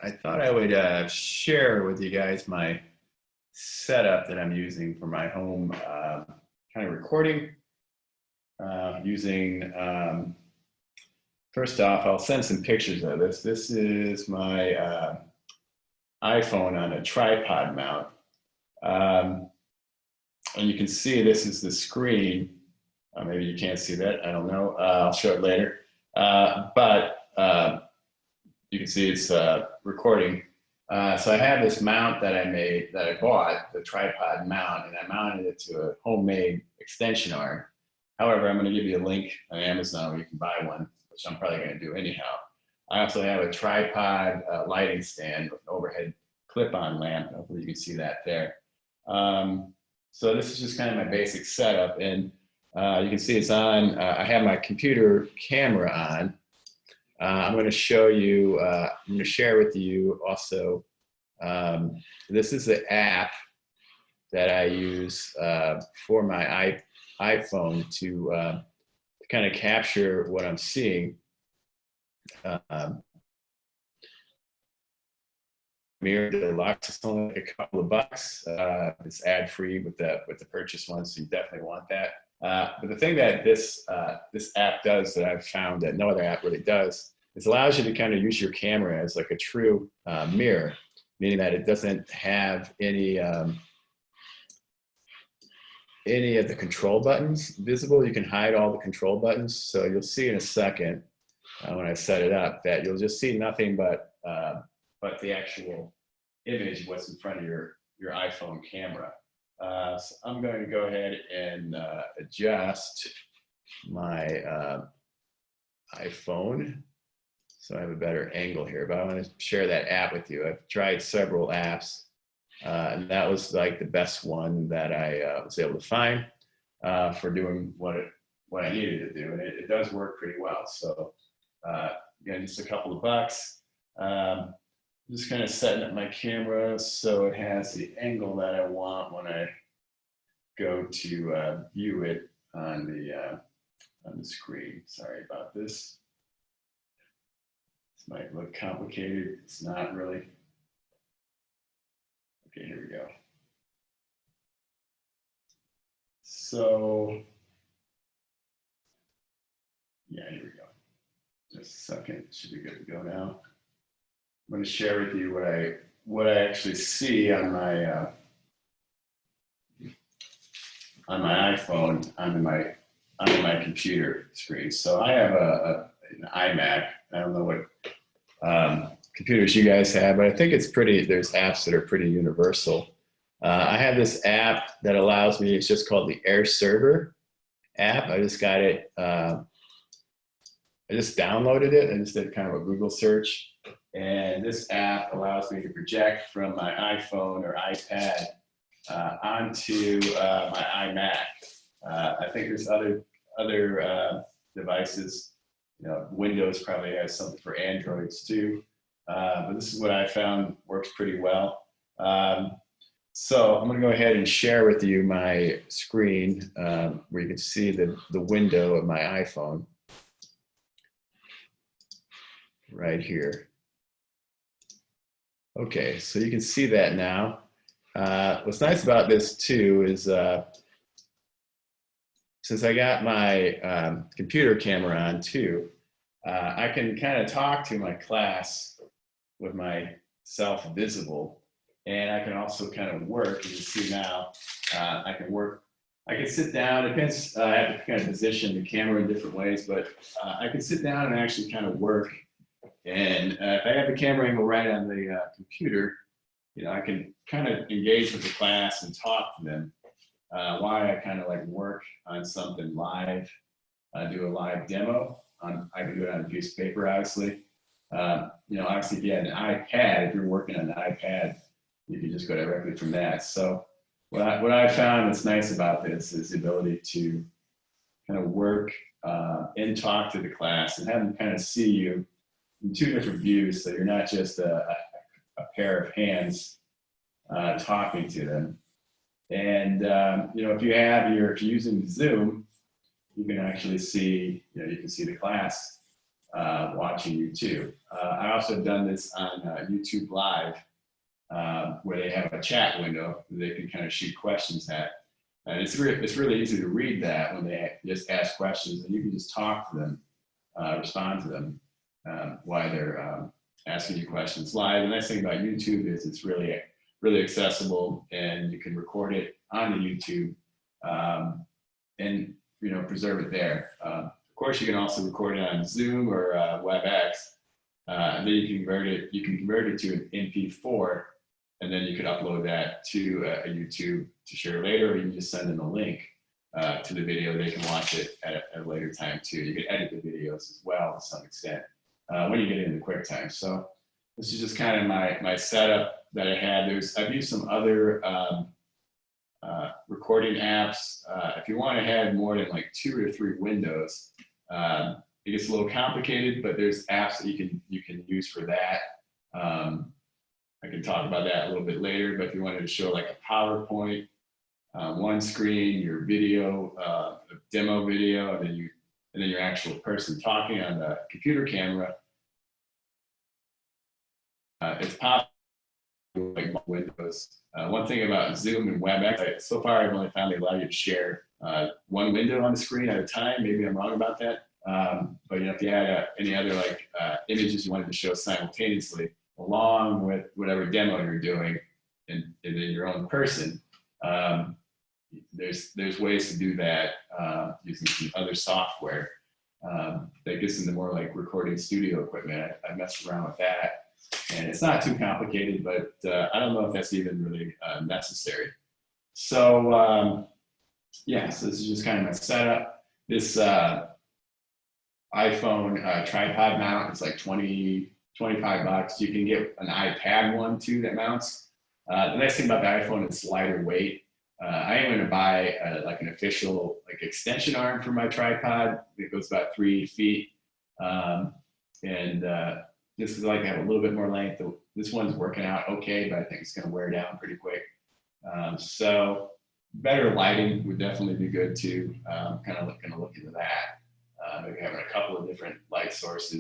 I thought I would share with you guys my setup that I'm using for my home kind of recording. Using First off, I'll send some pictures of this. This is my iPhone on a tripod mount, um, and you can see this is the screen. Maybe you can't see that. I don't know. I'll show it later. But you can see it's recording. So I have this mount that I bought, the tripod mount, and I mounted it to a homemade extension arm. However, I'm going to give you a link on Amazon where you can buy one, which I'm probably going to do anyhow. I also have a tripod lighting stand with an overhead clip-on lamp. Hopefully you can see that there. So this is just kind of my basic setup, and you can see it's on. I have my computer camera on. I'm going to show you, I'm going to share with you also, this is the app that I use for my iPhone to kind of capture what I'm seeing. Mirror Deluxe is only a couple of bucks. It's ad-free with the purchase one, so you definitely want that. But the thing that this app does that I've found that no other app really does is allows you to kind of use your camera as like a true mirror, meaning that it doesn't have any of the control buttons visible. You can hide all the control buttons, so you'll see in a second when I set it up that you'll just see nothing but the actual image, what's in front of your iPhone camera. So I'm going to go ahead and adjust my iPhone so I have a better angle here, but I want to share that app with you. I've tried several apps, and that was like the best one that I was able to find for doing what I needed to do, and it does work pretty well. So again, just a couple of bucks. Just kind of setting up my camera so it has the angle that I want when I go to view it on the screen. Sorry about this. This might look complicated. It's not really. Okay, here we go. So, yeah, here we go. Just a second. It should be good to go now. I'm going to share with you what I actually see on my iPhone on my computer screen. So I have an iMac. I don't know what computers you guys have, but I think it's pretty. There's apps that are pretty universal. I have this app that allows me. It's just called the Air Server app. I just got it. I just downloaded it and just did kind of a Google search. And this app allows me to project from my iPhone or iPad onto my iMac. I think there's other devices. You know, Windows probably has something for Androids too. But this is what I found works pretty well. So I'm going to go ahead and share with you my screen where you can see the window of my iPhone right here. Okay, so you can see that now. What's nice about this too is since I got my computer camera on too, I can kind of talk to my class with myself visible, and I can also kind of work. You can see now, I can work. I can sit down. It depends. I have to kind of position the camera in different ways, but I can sit down and actually kind of work. And if I have the camera angle right on the computer, you know, I can kind of engage with the class and talk to them while I kind of like work on something live, do a live demo. I can do it on a piece of paper, obviously. You know, obviously, if you had an iPad, if you're working on an iPad, you can just go directly from that. So what I found that's nice about this is the ability to kind of work and talk to the class and have them kind of see you in two different views, so you're not just a pair of hands talking to them. And you know, if you're using Zoom, you can actually see, you know, you can see the class watching YouTube. I also have done this on YouTube Live, where they have a chat window that they can kind of shoot questions at. And it's really easy to read that when they just ask questions, and you can just talk to them, respond to them while they're asking you questions live. The nice thing about YouTube is it's really accessible, and you can record it on the YouTube and preserve it there. Of course, you can also record it on Zoom or WebEx. And then you can convert it to an MP4, and then you could upload that to a YouTube to share later, or you can just send them a link to the video. They can watch it at a later time too. You can edit the videos as well to some extent when you get into QuickTime. So this is just kind of my setup that I had. I've used some other recording apps. If you want to have more than like 2 or 3 windows, it gets a little complicated, but there's apps that you can use for that. I can talk about that a little bit later, but if you wanted to show like a PowerPoint, one screen, your video, a demo video, and then your actual person talking on the computer camera, it's possible like Windows. One thing about Zoom and WebEx, so far I've only found they allow you to share one window on the screen at a time. Maybe I'm wrong about that. But if you had any other like images you wanted to show simultaneously, along with whatever demo you're doing in your own person, there's ways to do that using some other software that gets into more like recording studio equipment. I messed around with that, and it's not too complicated, but I don't know if that's even really necessary. So yeah, so this is just kind of my setup. This iPhone tripod mount is like $25. You can get an iPad one too that mounts. The nice thing about the iPhone is lighter weight. I am going to buy like an official like extension arm for my tripod. It goes about 3 feet, and this is like have a little bit more length. This one's working out okay, but I think it's going to wear down pretty quick. So better lighting would definitely be good too. Kind of going to look into that. Maybe having a couple of different light sources.